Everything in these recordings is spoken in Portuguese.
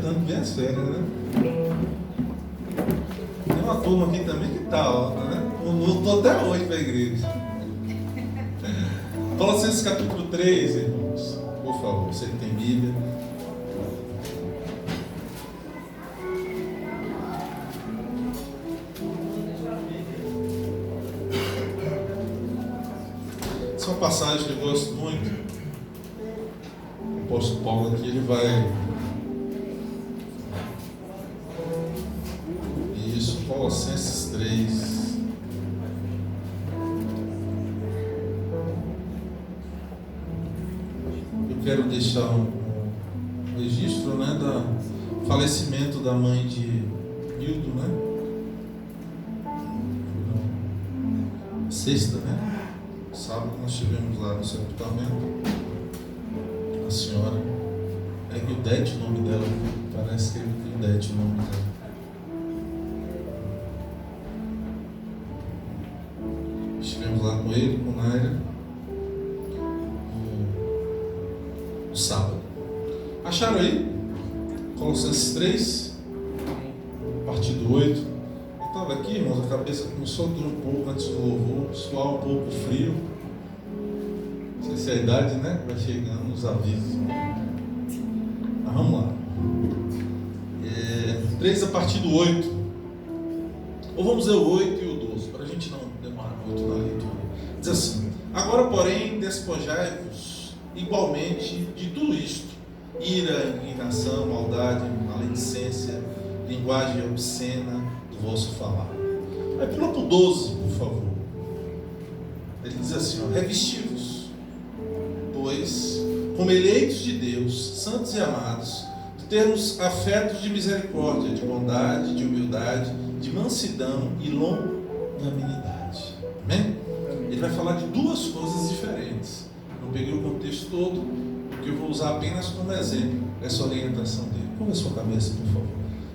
aproveitando bem as férias, né? Tem uma turma aqui também que tá, ó, né? Lutou até hoje para a igreja. Colossenses capítulo 3, irmãos. Por favor, você que tem Bíblia. Essa é uma passagem que eu gosto muito. O apóstolo Paulo aqui, ele vai... Isso, Colossenses 3. Eu quero deixar um registro, né, do falecimento da mãe de Hildo, né? Sexta, né? Sábado nós estivemos lá no sepultamento. A senhora, é Hildete o nome dela, parece que é Hildete o nome dela. Estivemos lá com ele, com Naira, no sábado. Acharam aí? Colossenses 3, partido 8. Eu estava aqui, irmãos, a cabeça começou a doer um pouco antes do louvor, suar um pouco frio. Não sei se é a idade, né? Vai chegando os avisos. Mas vamos lá. 3 a partir do 8. Ou vamos dizer o 8 e o 12, para a gente não demorar muito na leitura. Diz assim: agora, porém, despojai-vos igualmente de tudo isto: ira, indignação, maldade, maledicência, linguagem obscena do vosso falar. Aí pula para o 12, por favor. Ele diz assim: ó, revesti-vos, pois, como eleitos de Deus, santos e amados, de termos afetos de misericórdia, de bondade, de humildade, de mansidão e longanimidade. Amém? Ele vai falar de duas coisas diferentes. Não peguei o contexto todo, porque eu vou usar apenas como exemplo essa orientação dele. Curva a sua cabeça, por favor.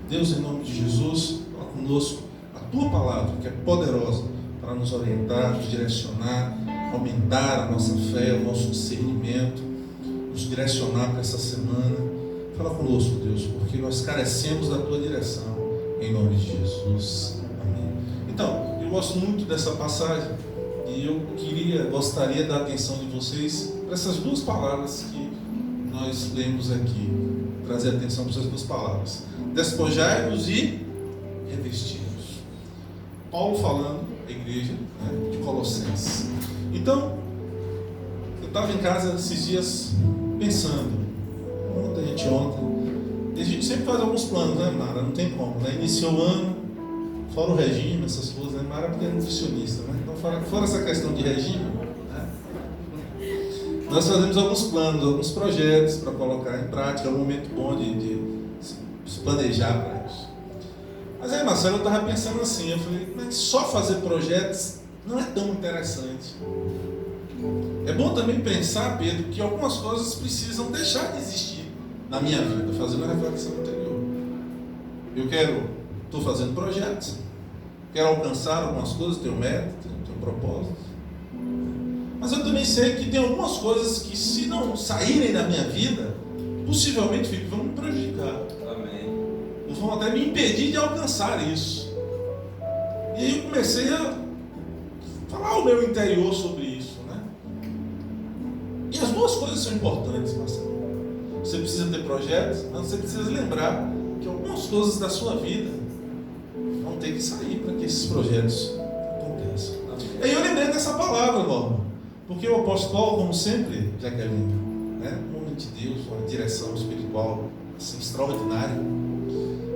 Deus, em nome de Jesus, fala conosco a tua palavra, que é poderosa para nos orientar, nos direcionar, aumentar a nossa fé, o nosso discernimento, nos direcionar para essa semana. Fala conosco, Deus, porque nós carecemos da tua direção, em nome de Jesus. Amém. Então, eu gosto muito dessa passagem e eu gostaria da atenção de vocês para essas duas palavras que nós lemos aqui. Trazer atenção para essas duas palavras: despojai-vos e revesti-vos. Paulo falando à igreja, né, de Colossenses. Então, eu estava em casa esses dias pensando. Ontem, e a gente sempre faz alguns planos, né, Mara? Não tem como, né? Iniciou o ano, fora o regime, essas coisas, né? Mara porque é nutricionista, né? Então, fora essa questão de regime, né? Nós fazemos alguns planos, alguns projetos para colocar em prática. É um momento bom de se planejar para isso. Mas aí, Marcelo, eu estava pensando assim, eu falei, mas só fazer projetos não é tão interessante. É bom também pensar, Pedro, que algumas coisas precisam deixar de existir na minha vida, fazendo a reflexão anterior. Estou fazendo projetos, quero alcançar algumas coisas, tenho meta, tenho propósito. Mas eu também sei que tem algumas coisas que, se não saírem da minha vida, possivelmente vão me prejudicar. Amém. Ou vão até me impedir de alcançar isso. E aí eu comecei a falar ao meu interior sobre isso, né? E as duas coisas são importantes, Marcelo. Você precisa ter projetos, mas você precisa lembrar que algumas coisas da sua vida vão ter que sair para que esses projetos aconteçam. E aí eu lembrei dessa palavra, Norma, porque o apóstolo Paulo, como sempre, Jaqueline, né, um homem de Deus, uma direção espiritual assim, extraordinária,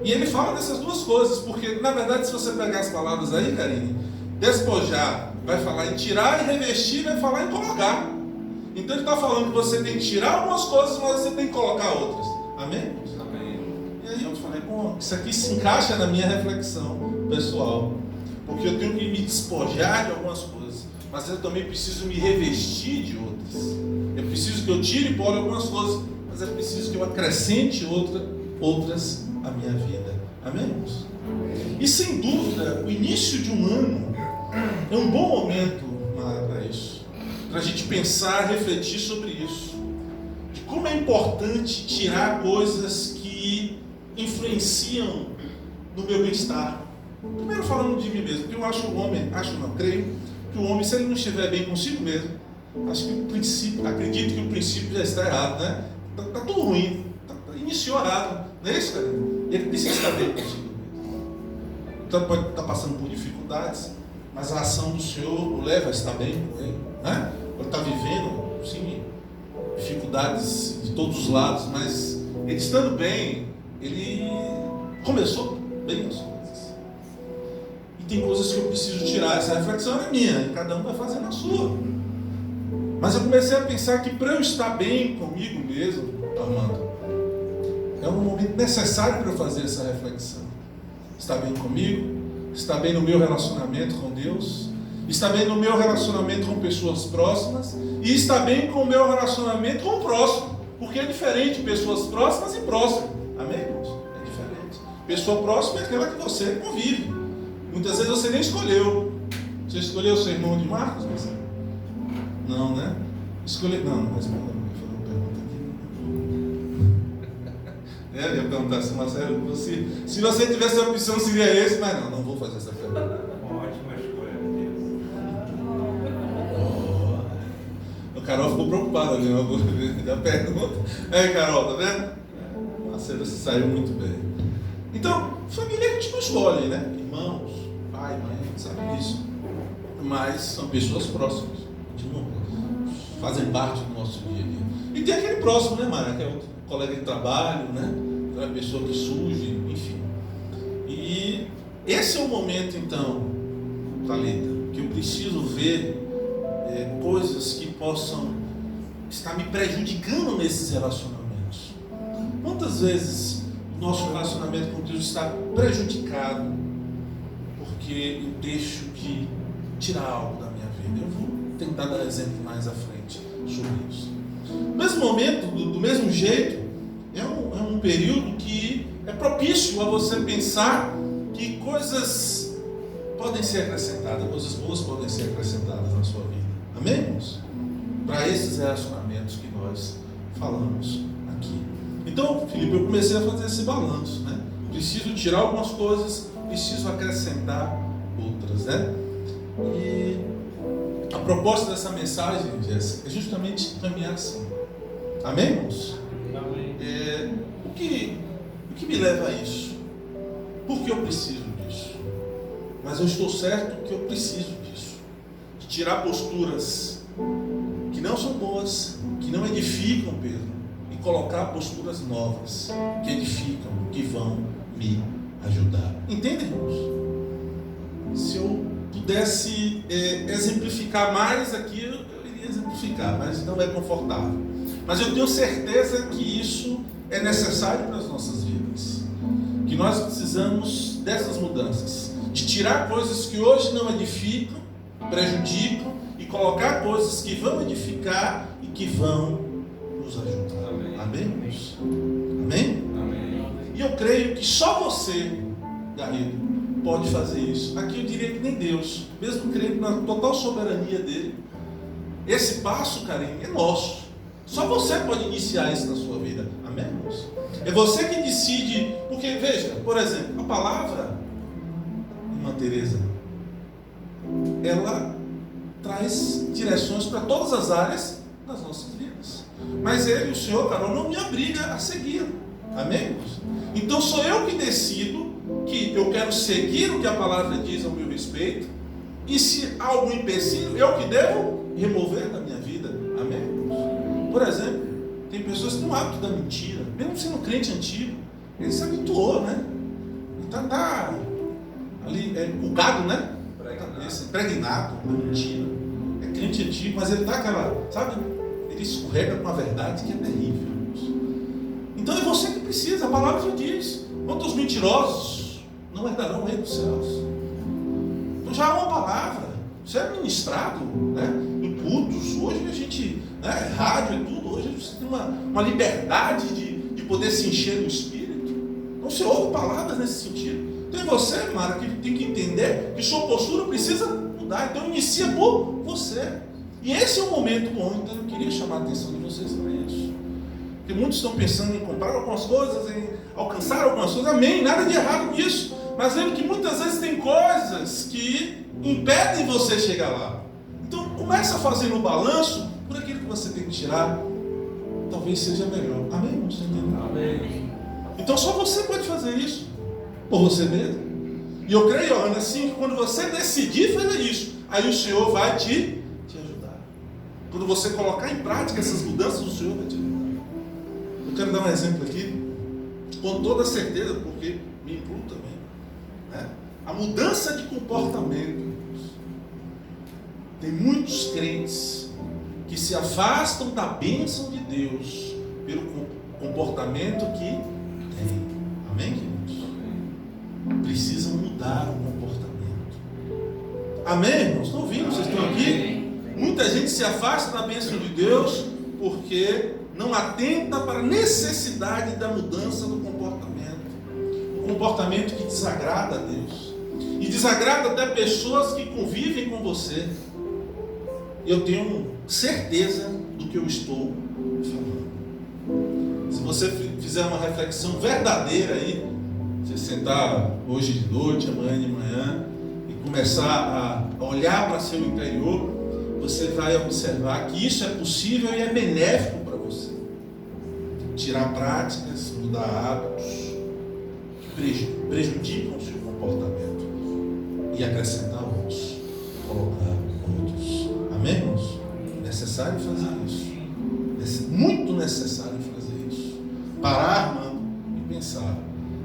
e ele fala dessas duas coisas, porque na verdade, se você pegar as palavras aí, Karine, despojar vai falar em tirar, e revestir vai falar em colocar. Então ele está falando que você tem que tirar algumas coisas, mas você tem que colocar outras. Amém? Amém. E aí eu falei, bom, isso aqui se encaixa na minha reflexão pessoal, porque eu tenho que me despojar de algumas coisas, mas eu também preciso me revestir de outras. Eu preciso que eu tire e pole algumas coisas, mas é preciso que eu acrescente outras à minha vida. Amém? E sem dúvida, o início de um ano é um bom momento para isso, para a gente pensar, refletir sobre isso, de como é importante tirar coisas que influenciam no meu bem-estar? Primeiro falando de mim mesmo, porque eu acho o homem, creio que o homem, se ele não estiver bem consigo mesmo, acho que o princípio, acredito que o princípio já está errado, né? Tá tudo ruim, iniciou errado, não é isso, cara? Ele precisa estar bem consigo mesmo. Então pode estar passando por dificuldades, mas a ação do Senhor o leva a estar bem com ele, né? Ele está vivendo, sim, dificuldades de todos os lados, mas ele estando bem, ele começou bem as coisas. E tem coisas que eu preciso tirar. Essa reflexão é minha, e cada um vai fazendo a sua. Mas eu comecei a pensar que para eu estar bem comigo mesmo, Armando, é um momento necessário para eu fazer essa reflexão. Estar bem comigo, estar bem no meu relacionamento com Deus, estar bem no meu relacionamento com pessoas próximas e estar bem com o meu relacionamento com o próximo. Porque é diferente pessoas próximas e próximas. Amém, irmãos? É diferente. Pessoa próxima é aquela que você convive. Muitas vezes você nem escolheu. Você escolheu o seu irmão de Marcos? Mas... não, né? Escolheu. Não responda, eu vou fazer uma pergunta aqui. Eu ia perguntar assim, Marcelo, se você tivesse a opção, seria esse, mas não vou fazer essa pergunta. Uma ótima escolha, O Carol ficou preocupada ali da pergunta. Carol, tá vendo? Marcelo se saiu muito bem. Então, família a gente não escolhe, né? Irmãos, pai, mãe, a gente sabe disso. Mas são pessoas próximas. Fazem parte do nosso dia a dia. E tem aquele próximo, né, Mara? Que é outro colega de trabalho, né? Aquela pessoa que surge, enfim. E esse é o momento, então, Thalita, que eu preciso ver coisas que possam estar me prejudicando nesses relacionamentos. Quantas vezes o nosso relacionamento com Deus está prejudicado porque eu deixo de tirar algo da minha vida? Eu vou tentar dar exemplo mais à frente sobre isso. No mesmo momento, do mesmo jeito, é um período que é propício a você pensar que coisas podem ser acrescentadas, coisas boas podem ser acrescentadas na sua vida. Amém, irmãos? Para esses relacionamentos que nós falamos aqui. Então, Felipe, eu comecei a fazer esse balanço, né? Preciso tirar algumas coisas, preciso acrescentar outras, né? E a proposta dessa mensagem, Jéssica, é justamente caminhar assim. Amém, irmãos? Amém. O que me leva a isso? Porque eu preciso disso. Mas eu estou certo que eu preciso disso. De tirar posturas que não são boas, que não edificam, Pedro, e colocar posturas novas, que edificam, que vão me ajudar. Entendem, irmãos? Se eu pudesse exemplificar mais aqui, eu iria exemplificar, mas não é confortável. Mas eu tenho certeza que isso é necessário para as nossas vidas, que nós precisamos dessas mudanças, de tirar coisas que hoje não edificam, prejudicam, e colocar coisas que vão edificar e que vão nos ajudar. Amém? Amém? Amém? Amém. E eu creio que só você, Garrido, pode fazer isso. Aqui eu diria que nem Deus, mesmo crendo na total soberania dele. Esse passo, Carinho, é nosso. Só você pode iniciar isso na sua vida. Amém, irmãos? É você que decide. Porque, veja, por exemplo, a palavra, irmã Teresa, ela traz direções para todas as áreas das nossas vidas. Mas ele, o Senhor, Carol, não me obriga a segui-lo. Amém, irmãos? Então sou eu que decido que eu quero seguir o que a palavra diz ao meu respeito, e se há algum empecilho, eu que devo remover da minha vida. Amém, irmãos? Por exemplo, tem pessoas que têm um hábito da mentira, mesmo sendo crente antigo, ele se habituou, né? Ele está ali, bugado, né? Impregnado da mentira. É crente antigo, mas ele dá aquela, sabe? Ele escorrega com a verdade que é terrível. Então é você que precisa, a palavra já diz: quantos mentirosos não herdarão o reino dos céus? Então já há uma palavra, isso é ministrado, né? Em cultos, hoje a gente, né, rádio e tudo, hoje você tem uma liberdade de poder se encher do Espírito. Então você ouve palavras nesse sentido. Então é você, Mara, que tem que entender que sua postura precisa mudar. Então inicia por você. E esse é o momento bom, então eu queria chamar a atenção de vocês para isso. Porque muitos estão pensando em comprar algumas coisas, em alcançar algumas coisas, amém, nada de errado nisso. Mas lembre que muitas vezes tem coisas que impedem você chegar lá. Então começa a fazer um balanço por aquilo que você tem que tirar. Talvez seja melhor. Amém, irmão? Você entendeu? Amém. Então só você pode fazer isso. Por você mesmo. E eu creio, Ana, assim, que quando você decidir fazer isso, aí o Senhor vai te ajudar. Quando você colocar em prática essas mudanças, o Senhor vai te ajudar. Eu quero dar um exemplo aqui, com toda certeza, porque me incluo também. Né? A mudança de comportamento. Tem muitos crentes que se afastam da bênção de Deus pelo comportamento que tem. Amém, queridos? Precisam mudar o comportamento. Amém, irmãos? Estão ouvindo? Vocês estão aqui? Muita gente se afasta da bênção de Deus porque não atenta para a necessidade da mudança do comportamento. Um comportamento que desagrada a Deus. E desagrada até pessoas que convivem com você. Eu tenho certeza do que eu estou falando. Se você fizer uma reflexão verdadeira aí, você sentar hoje de noite, amanhã de manhã, e começar a olhar para seu interior, você vai observar que isso é possível e é benéfico para você. Tirar práticas, mudar hábitos que prejudicam o seu comportamento e acrescentar outros, colocar outros. Amém, irmãos? É necessário fazer isso. É muito necessário fazer isso. Parar, mano, e pensar.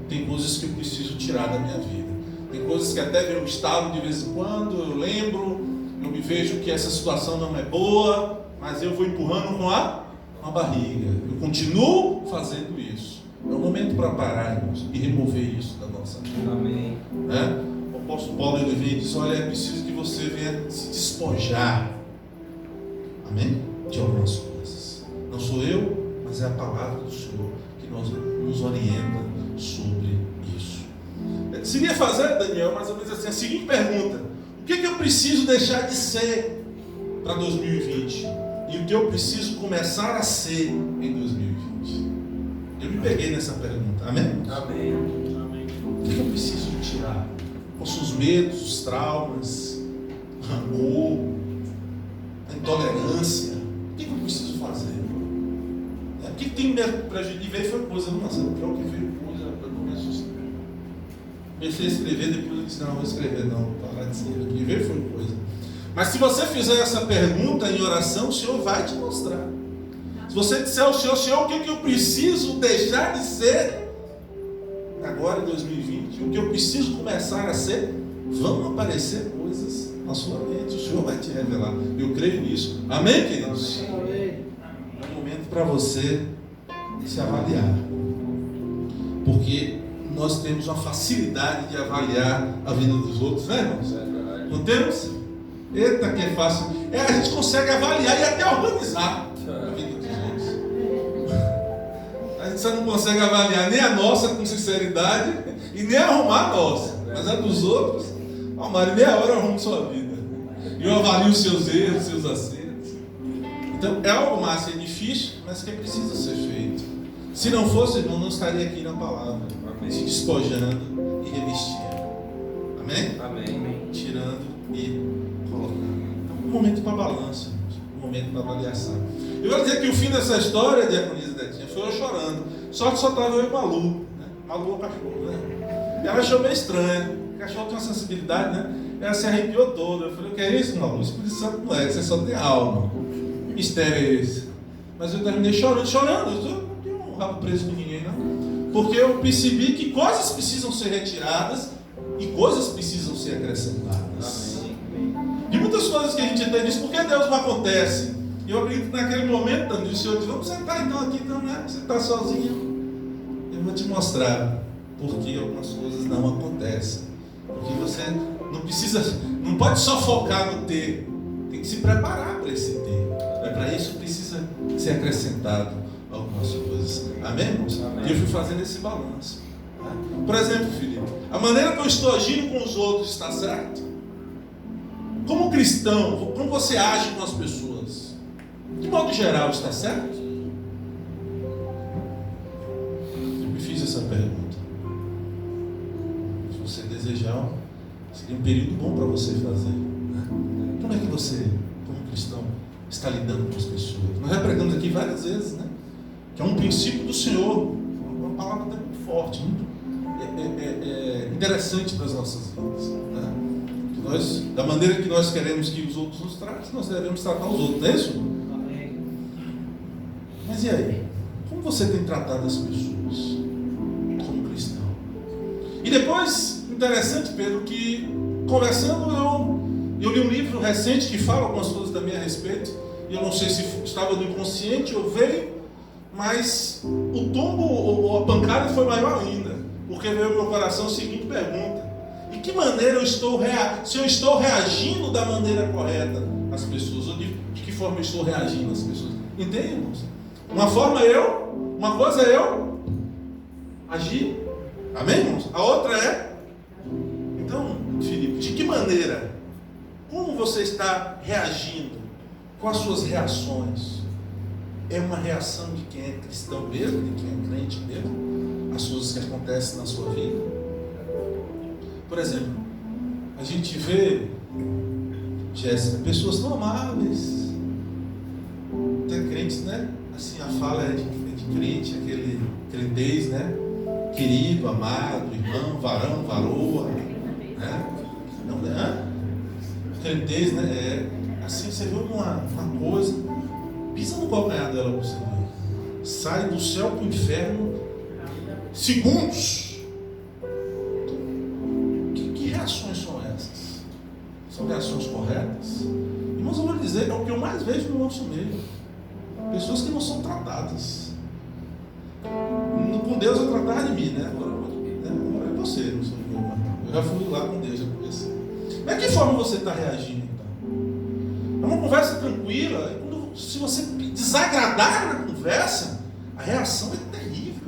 Tem coisas que eu preciso tirar da minha vida. Tem coisas que até vem um estado de vez em quando, eu lembro, eu me vejo que essa situação não é boa, mas eu vou empurrando com a barriga. Eu continuo fazendo isso. É o momento para parar, irmãos, e remover isso da nossa vida. Amém. Né? O apóstolo Paulo ele vem e diz: olha, é preciso que você venha se despojar. Amém? De algumas coisas. Não sou eu, mas é a palavra do Senhor que nos orienta sobre isso. Seria fazer, Daniel, mais ou menos assim, a seguinte pergunta: o que eu preciso deixar de ser para 2020? E o que eu preciso começar a ser em 2020? Eu me peguei nessa pergunta. Amém? Amém. O que eu preciso tirar? Quais são os medos, os traumas, o rancor, a intolerância? O que eu preciso fazer? O que tem me prejudicado? E veio foi coisa, não, mas o pior que veio coisa, eu comecei a escrever, depois eu disse: não vou escrever, não, vou parar de escrever. O que veio foi coisa. Mas se você fizer essa pergunta em oração, o Senhor vai te mostrar. Se você disser ao Senhor, o que eu preciso deixar de ser agora em 2020, o que eu preciso começar a ser, vão aparecer coisas na sua mente, o Senhor vai te revelar. Eu creio nisso. Amém, queridos? Amém. É um momento para você se avaliar, porque nós temos uma facilidade de avaliar a vida dos outros, né, irmãos? Não temos? Eita, que é fácil. A gente consegue avaliar e até organizar a vida dos outros. A gente só não consegue avaliar nem a nossa com sinceridade e nem arrumar a nossa. Mas a dos outros, Mário, meia hora eu arrumo sua vida. E eu avalio os seus erros, os seus acertos. Então é algo mais, é difícil, mas que precisa ser feito. Se não fosse, irmão, não estaria aqui na palavra, se despojando e revestindo. Amém? Amém. Tirando e colocando. Então, um momento para balanço, um momento para avaliação. Eu vou dizer que o fim dessa história de Diaconisa Detinha foi eu chorando. Só que só estava eu e Malu, né? Malu é o cachorro, né? E ela achou meio estranho. O cachorro tem uma sensibilidade, né? Ela se arrepiou toda. Eu falei: o que é isso, Malu? O Espírito Santo não é, você só tem alma. Que mistério é esse? Mas eu terminei chorando. Eu não tenho um rabo preso com ninguém, não. Porque eu percebi que coisas precisam ser retiradas e coisas precisam ser acrescentadas. De muitas coisas que a gente entende isso, por que Deus não acontece? E eu acredito que naquele momento, o Senhor diz: vamos sentar então aqui, então, né? Você está sozinho. Eu vou te mostrar porque algumas coisas não acontecem. Porque você não precisa, não pode só focar no ter, tem que se preparar para esse ter. Para isso precisa ser acrescentado algumas coisas. Amém, irmãos? Amém. E eu fui fazendo esse balanço. Por exemplo, Felipe, a maneira que eu estou agindo com os outros está certo? Como cristão, como você age com as pessoas? De modo geral, está certo? Eu me fiz essa pergunta. Se você desejar, seria um período bom para você fazer, né? Como é que você, como cristão, está lidando com as pessoas? Nós já pregamos aqui várias vezes, né? Que é um princípio do Senhor, uma palavra até muito forte, muito interessante para as nossas vidas, né? Que nós, da maneira que nós queremos que os outros nos tratem, nós devemos tratar os outros, não é isso? Amém. Mas e aí? Como você tem tratado as pessoas como cristão? E depois, interessante, Pedro, que conversando eu li um livro recente que fala algumas coisas também a respeito, e eu não sei se estava no inconsciente ou veio, mas o tombo ou a pancada foi maior ainda, porque veio ao meu coração a seguinte pergunta: de que maneira eu estou se eu estou reagindo da maneira correta às pessoas, ou de que forma eu estou reagindo às pessoas? Entende, irmãos? Uma coisa é eu agir, amém, irmãos? A outra é, então, Filipe, de que maneira, como você está reagindo com as suas reações? É uma reação de quem é cristão mesmo, de quem é crente mesmo, as coisas que acontecem na sua vida? Por exemplo, a gente vê, Jéssica, pessoas tão amáveis, até crentes, né? Assim, a fala é de crente, aquele crentez, né? Querido, amado, irmão, varão, varoa, né? Não, né? Crentez, né? Assim, você vê uma coisa, pisa no calcanhar dela para você ver. Sai do céu para o inferno, segundos. Que reações são essas? São reações corretas? Irmãos, eu vou dizer, é o que eu mais vejo no nosso meio. Pessoas que não são tratadas. Com Deus eu tratava de mim, né? Agora é você, não sou eu. Eu já fui lá com Deus, já conversei. Mas de que forma você está reagindo, então? É uma conversa tranquila. Se você desagradar na conversa, a reação é terrível.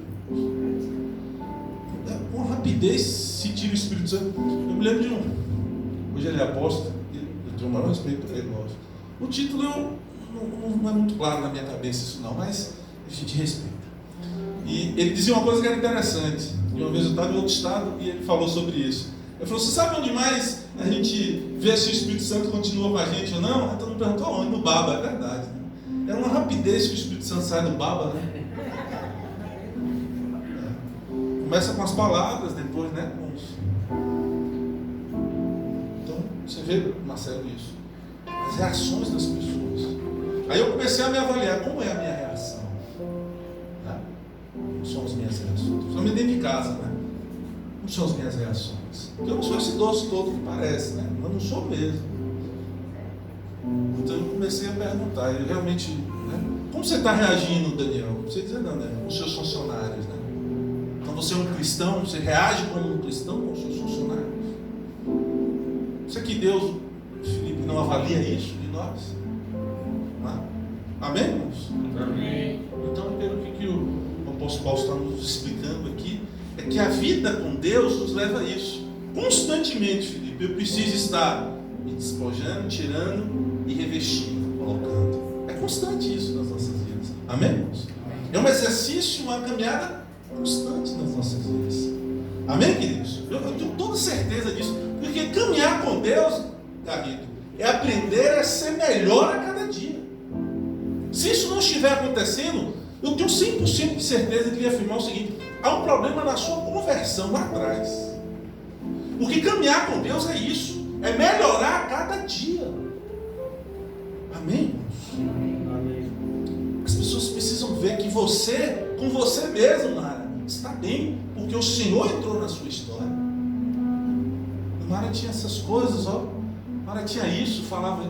Com rapidez se tira o Espírito Santo. Eu me lembro de hoje ele é apóstolo, eu tenho o maior respeito por ele, lógico. O título não é muito claro na minha cabeça isso não, mas a gente respeita. E ele dizia uma coisa que era interessante. E uma vez eu estava em outro estado e ele falou sobre isso. Ele falou: você sabe onde mais a gente vê se o Espírito Santo continua com a gente ou não? Então me perguntou onde? No baba, é verdade. Né? É uma rapidez que o Espírito Santo sai do baba, né? Começa com as palavras, depois, né? Então, você vê, Marcelo, isso. As reações das pessoas. Aí eu comecei a me avaliar, como é a minha reação? Né? Como são as minhas reações? Principalmente dentro de casa, né? Como são as minhas reações? Porque eu não sou esse doce todo que parece, né? Eu não sou mesmo. Então eu comecei a perguntar, eu realmente, né? Como você está reagindo, Daniel? Não sei dizer não, né? Com os seus funcionários, né? Então você é um cristão, você reage como um cristão com os seus funcionários? Isso aqui Deus, Filipe, não avalia isso de nós? Amém, irmãos? Amém. Então, pelo que o apóstolo Paulo está nos explicando aqui, é que a vida com Deus nos leva a isso. Constantemente, Filipe, eu preciso estar me despojando, tirando e revestindo, colocando. É constante isso nas nossas vidas. Amém, irmãos? É um exercício, uma caminhada constante nas nossas vidas. Amém, queridos? Eu tenho toda certeza disso. Porque caminhar com Deus, David, é aprender a ser melhor a cada dia. Se isso não estiver acontecendo, eu tenho 100% de certeza de afirmar o seguinte: há um problema na sua conversão lá atrás. Porque caminhar com Deus é isso, é melhorar a cada dia. Amém? Amém. As pessoas precisam ver que você, com você mesmo, Mara, está bem, porque o Senhor entrou na sua história. A Mara tinha essas coisas, ó. Mara tinha isso, falava.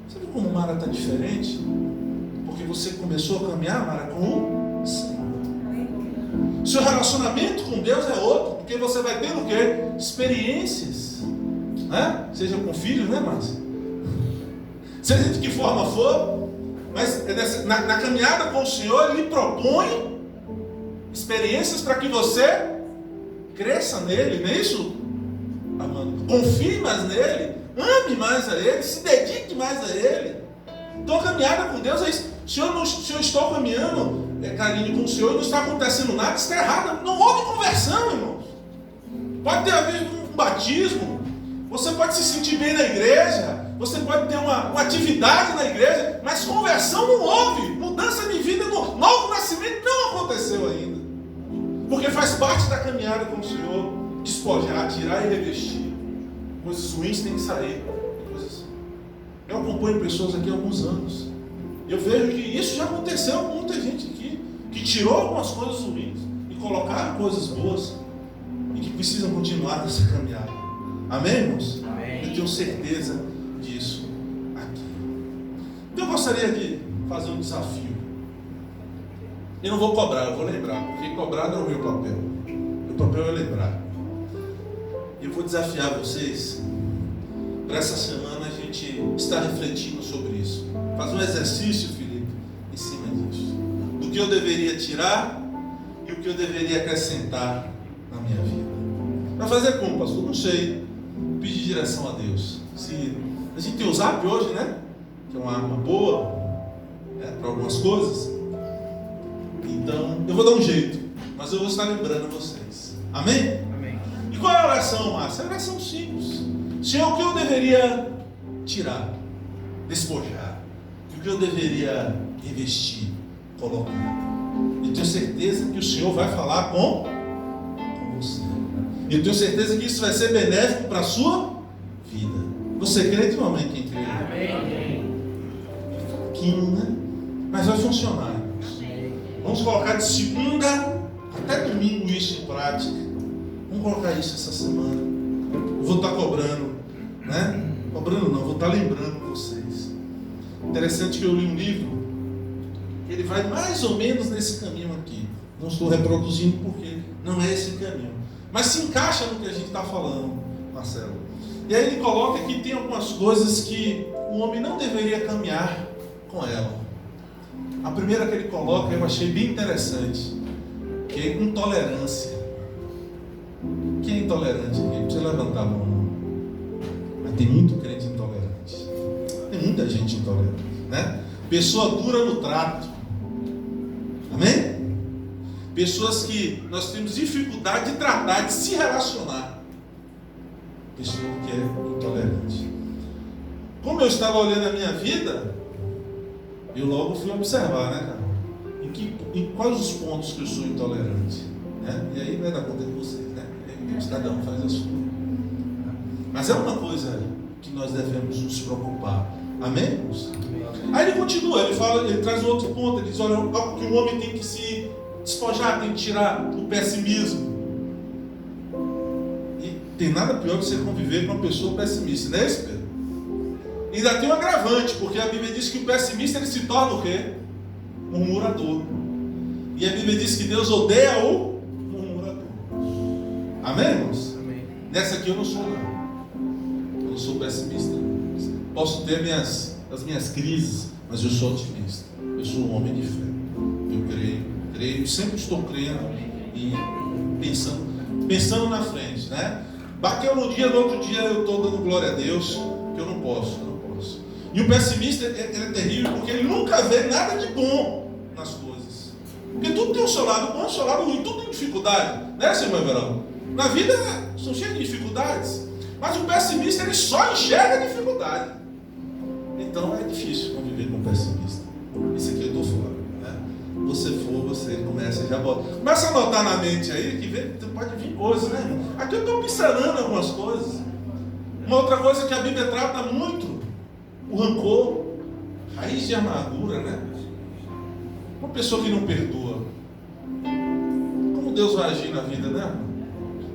Sabe como Mara está diferente? Porque você começou a caminhar, Mara, com o Senhor. Seu relacionamento com Deus é outro, porque você vai ter o quê? Experiências, né? Seja com filhos, né, Márcia? Seja de que forma for, mas na caminhada com o Senhor, Ele propõe experiências para que você cresça nele, não é isso? Amando. Confie mais nele, ame mais a Ele, se dedique mais a Ele. Então a caminhada com Deus é isso. Se eu estou caminhando carinho com o Senhor e não está acontecendo nada, está errado. Não houve conversão, irmãos. Pode ter havido um batismo, você pode se sentir bem na igreja, você pode ter uma atividade na igreja, mas conversão não houve, mudança de vida, novo nascimento não aconteceu ainda. Porque faz parte da caminhada com o Senhor, despojar, tirar e revestir. Coisas ruins têm que sair. Eu acompanho pessoas aqui há alguns anos. Eu vejo que isso já aconteceu com muita gente aqui, que tirou algumas coisas ruins e colocaram coisas boas e que precisam continuar nessa caminhada. Amém, irmãos? Amém. Eu tenho certeza disso aqui. Então eu gostaria de fazer um desafio. Eu não vou cobrar, eu vou lembrar, porque cobrar não é o meu papel. Meu papel é lembrar. Eu vou desafiar vocês para essa semana a gente estar refletindo sobre isso. Faz um exercício, Felipe, em cima disso. Do que eu deveria tirar e o que eu deveria acrescentar na minha vida. Para fazer como, pastor? Não sei. Pedir direção a Deus. Se a gente tem o Zap hoje, né? Que é uma arma boa, né? Para algumas coisas. Então, eu vou dar um jeito. Mas eu vou estar lembrando vocês. Amém? Amém. E qual é a oração, Márcia? É a oração simples. Senhor, o que eu deveria tirar, despojar? O que eu deveria investir, colocar? E tenho certeza que o Senhor vai falar com você. E eu tenho certeza que isso vai ser benéfico para a sua vida. Você crê, tem uma mãe que crê? Amém. Pouquinho, né? Mas vai funcionar. Vamos colocar de segunda até domingo isso em prática. Vamos colocar isso essa semana. Eu vou estar cobrando, né? Cobrando não, vou estar lembrando vocês. Interessante que eu li um livro, ele vai mais ou menos nesse caminho aqui. Não estou reproduzindo porque não é esse caminho, mas se encaixa no que a gente está falando, Marcelo. E aí ele coloca que tem algumas coisas que o homem não deveria caminhar com ela. A primeira que ele coloca eu achei bem interessante, que é intolerância. Quem é intolerante aqui? Não precisa levantar a mão, não. Mas tem muito crente intolerante. Tem muita gente intolerante, né? Pessoa dura no trato. Amém? Pessoas que nós temos dificuldade de tratar, de se relacionar. Pessoa que é intolerante. Como eu estava olhando a minha vida, eu logo fui observar, né, cara? Em quais os pontos que eu sou intolerante, né? E aí vai dar conta de vocês, né? Cada um faz a sua. Mas é uma coisa que nós devemos nos preocupar. Amém, irmãos? Aí ele continua, ele traz um outro ponto, ele diz, olha, que o homem tem que se despojar, tem que tirar o pessimismo. E tem nada pior que você conviver com uma pessoa pessimista, não é isso, Pedro? E ainda tem um agravante, porque a Bíblia diz que o pessimista ele se torna o quê? Murmurador. E a Bíblia diz que Deus odeia o murmurador. Amém, irmãos? Amém. Nessa aqui eu não sou, não. Eu não sou pessimista. Posso ter as minhas crises, mas eu sou otimista. Eu sou um homem de fé. Eu creio, sempre estou crendo e pensando na frente, né? Bateu no dia, no outro dia eu estou dando glória a Deus, que eu não posso. E o pessimista ele é terrível porque ele nunca vê nada de bom nas coisas. Porque tudo tem o seu lado bom, o seu lado ruim, tudo tem dificuldade, né, seu irmão Everaldo? Na vida são cheias de dificuldades, mas o pessimista ele só enxerga a dificuldade. Então é difícil conviver com o pessimista. Isso aqui eu estou fora, né? Você começa já começa a anotar na mente aí que pode vir coisas, né? Aqui eu estou pincelando algumas coisas. Uma outra coisa que a Bíblia trata muito, o rancor, raiz de amargura, né? Uma pessoa que não perdoa, como Deus vai agir na vida dela?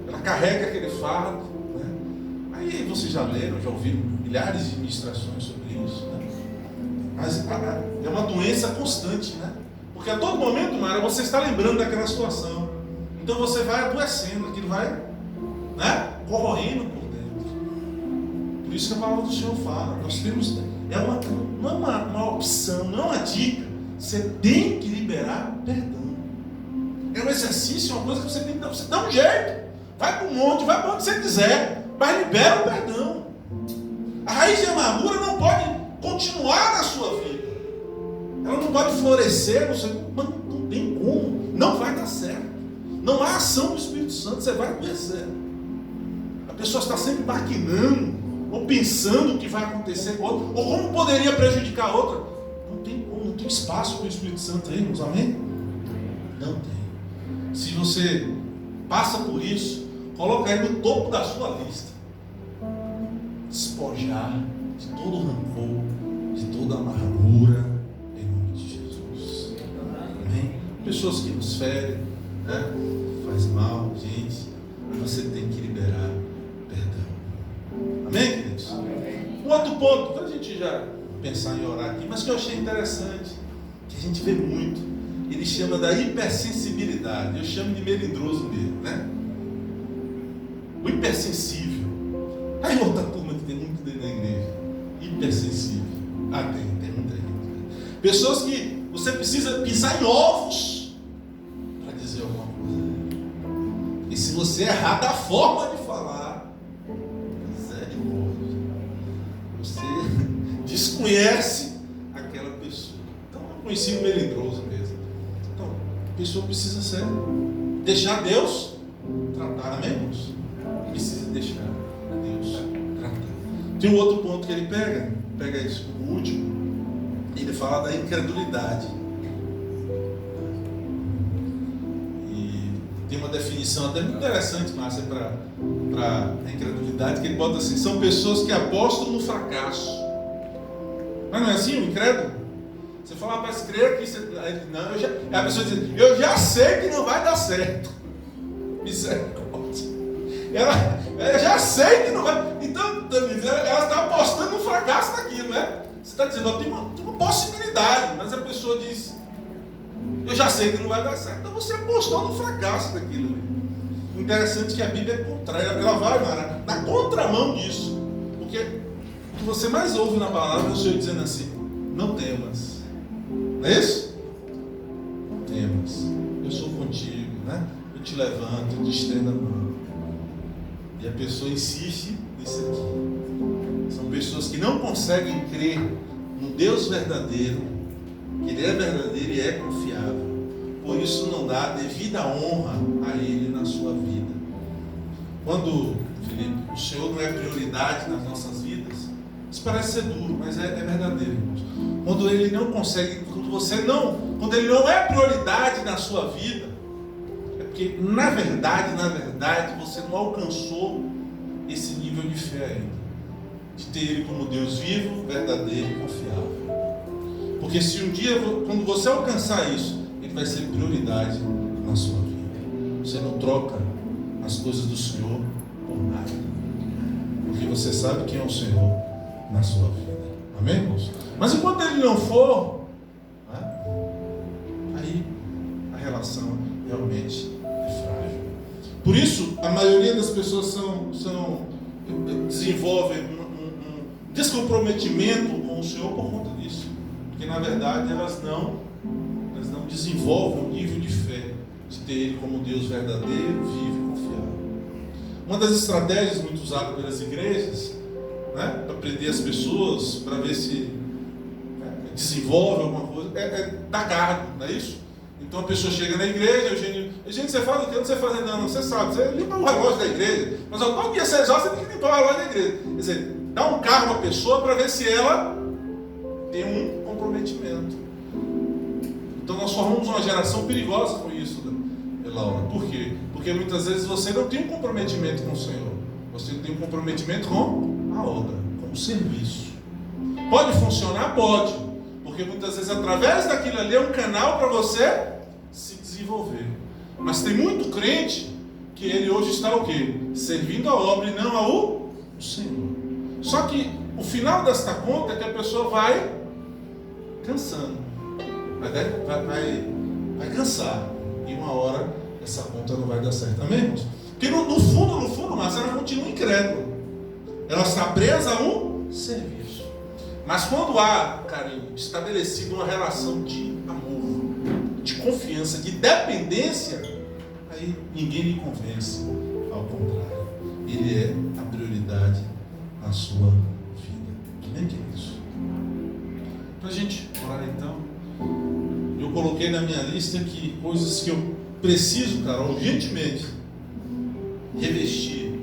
Ela carrega aquele fardo, né? Aí vocês já leram, já ouviram milhares de ministrações sobre isso, né? Mas é uma doença constante, né? Porque a todo momento, Mara, você está lembrando daquela situação. Então você vai adoecendo, aquilo vai, né, corroendo por dentro. Por isso que a palavra do Senhor fala. Nós temos, não é uma opção, não é uma dica. Você tem que liberar perdão. É um exercício, é uma coisa que você tem que dar. Você dá um jeito. Vai para o monte, vai para onde você quiser. Mas libera o perdão. A raiz de amargura não pode continuar na sua vida. ela não pode florescer, não tem como, não vai dar certo. Não há ação do Espírito Santo, você vai adoecer. A pessoa está sempre maquinando, ou pensando o que vai acontecer com outra, ou como poderia prejudicar a outra. Não tem como, não tem espaço para o Espírito Santo aí, irmãos, amém? Não tem. Se você passa por isso, coloca aí no topo da sua lista. Despojar de todo rancor, de toda amargura, em nome de Jesus. Amém? Pessoas que nos ferem, né? Faz mal, gente, você tem que liberar perdão. Amém, queridos? Um outro ponto, para a gente já pensar em orar aqui, mas que eu achei interessante, que a gente vê muito, ele chama da hipersensibilidade. Eu chamo de melindroso mesmo, né? O hipersensível. Aí outra turma que tem muito dentro da igreja, hipersensível. Tem muita gente. Pessoas que você precisa pisar em ovos para dizer alguma coisa. E se você errar da forma de falar, misericórdia, você desconhece aquela pessoa. Então é um conhecido melindroso mesmo. Então, a pessoa precisa deixar Deus tratar, amém, irmãos? Precisa deixar Deus tratar. Tem um outro ponto que ele pega isso, o último, ele fala da incredulidade. E tem uma definição até muito interessante, Márcia, para a incredulidade, que ele bota assim: são pessoas que apostam no fracasso. Mas não é assim, o incrédulo? Você fala, mas crer que você... Não, a pessoa diz, eu já sei que não vai dar certo. Misericórdia. Ela já sei que não vai. Então, ela está apostando no fracasso daquilo, né? Você está dizendo, tem uma possibilidade, mas a pessoa diz, eu já sei que não vai dar certo. Então você apostou no fracasso daquilo. Interessante que a Bíblia é contrária, ela vai, Mara, na contramão disso. Porque o que você mais ouve na palavra é o Senhor dizendo assim: não temas. Não é isso? Não temas. Eu sou contigo, né? Eu te levanto, eu te estendo a mão. E a pessoa insiste nisso aqui. São pessoas que não conseguem crer no Deus verdadeiro, que Ele é verdadeiro e é confiável. Por isso não dá devida honra a Ele na sua vida. Quando, Felipe, o Senhor não é prioridade nas nossas vidas, isso parece ser duro, mas é verdadeiro, irmãos. Quando Ele não consegue, quando Ele não é prioridade na sua vida, é porque na verdade, você não alcançou esse nível de fé ainda, de ter Ele como Deus vivo, verdadeiro e confiável. Porque se um dia, quando você alcançar isso, Ele vai ser prioridade na sua vida. Você não troca as coisas do Senhor por nada, porque você sabe quem é o Senhor na sua vida. Amém, irmãos? Mas enquanto Ele não for, né, aí a relação realmente é frágil. Por isso, a maioria das pessoas desenvolvem um descomprometimento com o Senhor por conta disso. Porque na verdade elas não desenvolvem um nível de fé de ter Ele como Deus verdadeiro, vivo e confiável. Uma das estratégias muito usadas pelas igrejas, né, para prender as pessoas, para ver se desenvolve alguma coisa, é dar cargo, não é isso? Então a pessoa chega na igreja, Eugênio, você faz o que? Eu não sei fazer, não, você sabe, você limpa o relógio da igreja, mas todo dia 6 horas você tem que limpar o relógio da igreja. Quer dizer, dá um cargo à pessoa para ver se ela tem um comprometimento. Então nós formamos uma geração perigosa com isso, né, Laura? Por quê? Porque muitas vezes você não tem um comprometimento com o Senhor, você tem um comprometimento com a obra, com o serviço. Pode funcionar? Pode, porque muitas vezes através daquilo ali é um canal para você se desenvolver. Mas tem muito crente que ele hoje está o quê? Servindo a obra e não ao Senhor. Só que o final desta conta é que a pessoa vai cansando, vai cansar, e uma hora essa conta não vai dar certo. Amém, irmãos? Porque no fundo, mas ela continua incrédula. Ela está presa a um serviço. Mas quando há, carinho, estabelecido uma relação de amor, de confiança, de dependência, aí ninguém lhe convence. Ao contrário, Ele é a prioridade na sua vida. Amém, queridos? Para a gente orar então, minha lista que coisas que eu preciso, cara, urgentemente revestir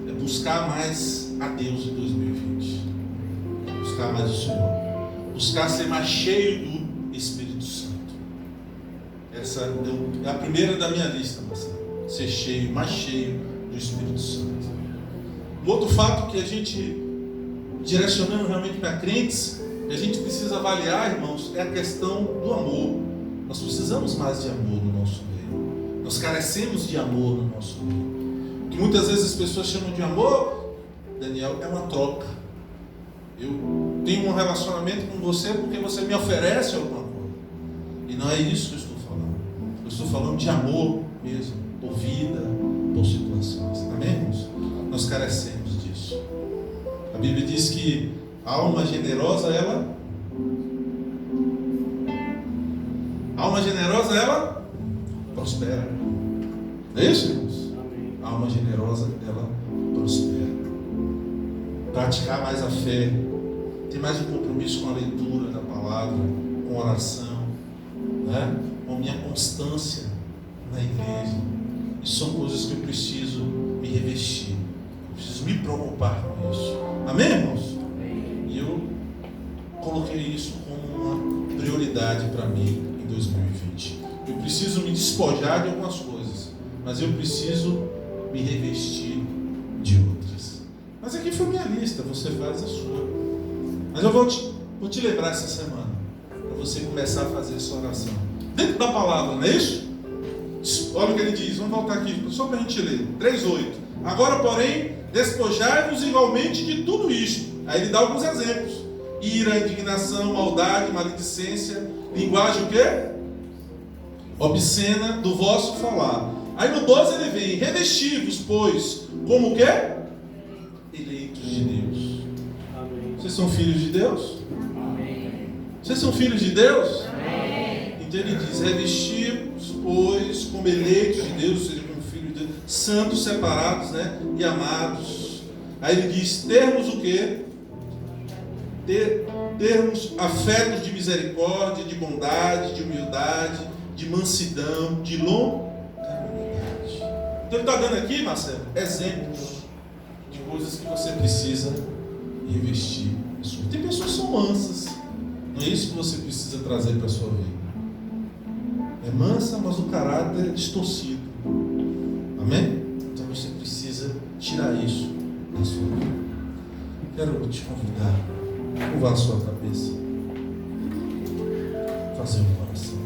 é buscar mais a Deus em 2020. Buscar mais o Senhor. Buscar ser mais cheio do Espírito Santo. Essa é a primeira da minha lista, Marcelo. Ser cheio, mais cheio do Espírito Santo. Um outro fato que a gente, direcionando realmente para crentes, que a gente precisa avaliar, irmãos, é a questão do amor. Nós precisamos mais de amor no nosso meio. Nós carecemos de amor no nosso meio. O que muitas vezes as pessoas chamam de amor, Daniel, é uma troca. Eu tenho um relacionamento com você porque você me oferece alguma coisa. E não é isso que eu estou falando. Eu estou falando de amor mesmo, por vida, por situações. Amém, irmãos? Nós carecemos disso. A Bíblia diz que a alma generosa, ela prospera. Não é isso, irmãos? A alma generosa, ela prospera. Praticar mais a fé, ter mais um compromisso com a leitura da palavra, com a oração, né? Com a minha constância na igreja. Isso são coisas que eu preciso me revestir, eu preciso me preocupar com isso. Amém, irmãos? E eu coloquei isso como uma prioridade para mim em 2020. Eu preciso me despojar de algumas coisas, mas eu preciso me revestir de outras. Mas aqui foi minha lista, você faz a sua. Mas eu vou te lembrar essa semana, para você começar a fazer essa oração. Dentro da palavra, não é isso? Olha o que ele diz, vamos voltar aqui, só para a gente ler. 3:8. Agora, porém, despojai-vos igualmente de tudo isto. Aí ele dá alguns exemplos. Ira, indignação, maldade, maledicência, linguagem o quê? Obscena do vosso falar. Aí no 12 ele vem, revesti-vos, pois, como o quê? Eleitos de Deus. Amém. Vocês são filhos de Deus? Amém. Vocês são filhos de Deus? Amém. Então ele diz, revesti-vos, pois, como eleitos de Deus, ou seja, como filhos de Deus, santos, separados, né? E amados. Aí ele diz, termos o quê? Termos afetos de misericórdia, de bondade, de humildade, de mansidão, de longanimidade. Então ele está dando aqui, Marcelo, exemplos de coisas que você precisa revestir. Tem pessoas que são mansas, não é isso que você precisa trazer para a sua vida. É mansa, mas o caráter é distorcido. Amém? Então você precisa tirar isso da sua vida. Quero te convidar, curvar a sua cabeça, fazer uma oração.